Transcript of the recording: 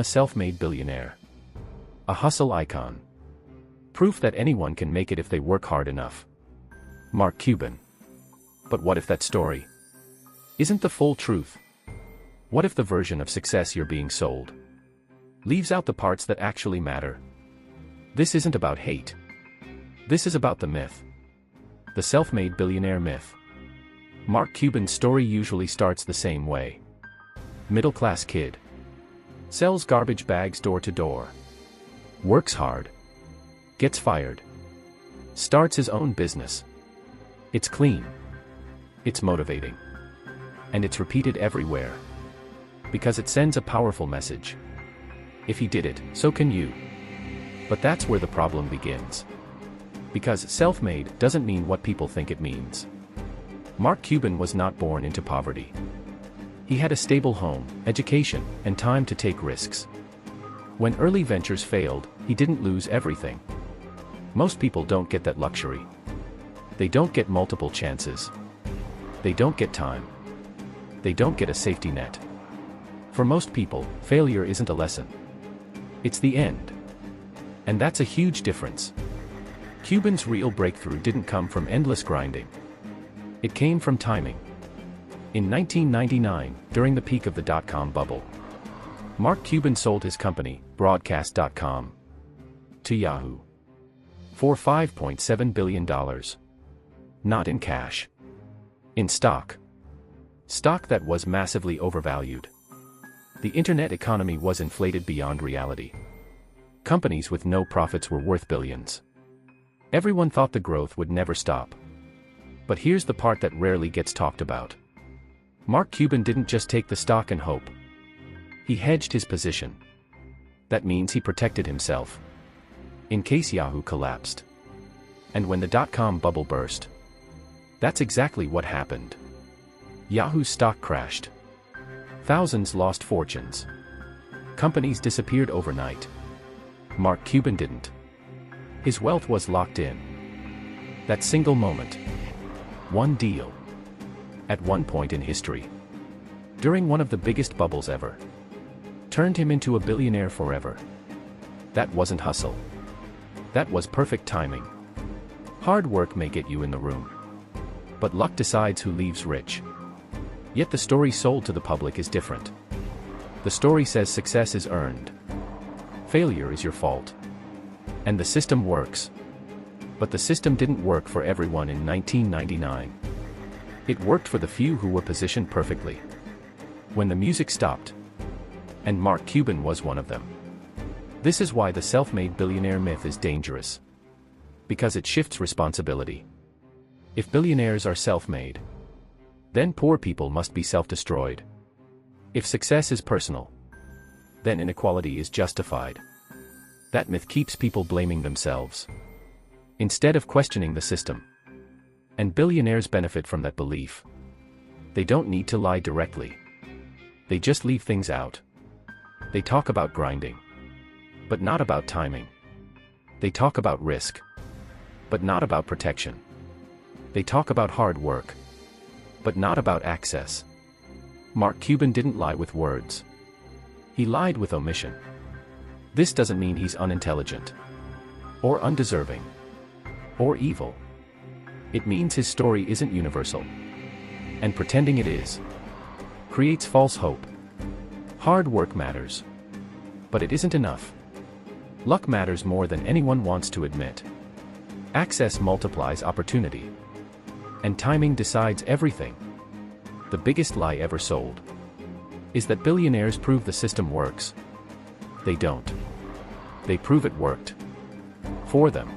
a self-made billionaire. A hustle icon. Proof that anyone can make it if they work hard enough. Mark Cuban. But what if that story isn't the full truth? What if the version of success you're being sold leaves out the parts that actually matter? This isn't about hate. This is about the myth. The self-made billionaire myth. Mark Cuban's story usually starts the same way. Middle-class kid. Sells garbage bags door to door. Works hard. Gets fired. Starts his own business. It's clean. It's motivating. And it's repeated everywhere. Because it sends a powerful message. If he did it, so can you. But that's where the problem begins. Because self-made doesn't mean what people think it means. Mark Cuban was not born into poverty. He had a stable home, education, and time to take risks. When early ventures failed, he didn't lose everything. Most people don't get that luxury. They don't get multiple chances. They don't get time. They don't get a safety net. For most people, failure isn't a lesson. It's the end. And that's a huge difference. Cuban's real breakthrough didn't come from endless grinding. It came from timing. In 1999, during the peak of the dot-com bubble, Mark Cuban sold his company, Broadcast.com, to Yahoo for $5.7 billion. Not in cash. In stock. Stock that was massively overvalued. The internet economy was inflated beyond reality. Companies with no profits were worth billions. Everyone thought the growth would never stop. But here's the part that rarely gets talked about. Mark Cuban didn't just take the stock and hope. He hedged his position. That means he protected himself. In case Yahoo collapsed. And when the dot-com bubble burst. That's exactly what happened. Yahoo's stock crashed. Thousands lost fortunes. Companies disappeared overnight. Mark Cuban didn't. His wealth was locked in. That single moment. One deal. At one point in history. During one of the biggest bubbles ever. Turned him into a billionaire forever. That wasn't hustle. That was perfect timing. Hard work may get you in the room. But luck decides who leaves rich. Yet the story sold to the public is different. The story says success is earned. Failure is your fault. And the system works. But the system didn't work for everyone in 1999. It worked for the few who were positioned perfectly. When the music stopped. And Mark Cuban was one of them. This is why the self-made billionaire myth is dangerous. Because it shifts responsibility. If billionaires are self-made, then poor people must be self-destroyed. If success is personal, then inequality is justified. That myth keeps people blaming themselves, instead of questioning the system. And billionaires benefit from that belief. They don't need to lie directly. They just leave things out. They talk about grinding, but not about timing. They talk about risk, but not about protection. They talk about hard work, but not about access. Mark Cuban didn't lie with words. He lied with omission. This doesn't mean he's unintelligent, or undeserving, or evil. It means his story isn't universal. And pretending it is creates false hope. Hard work matters. But it isn't enough. Luck matters more than anyone wants to admit. Access multiplies opportunity. And timing decides everything. The biggest lie ever sold is that billionaires prove the system works. They don't. They prove it worked for them.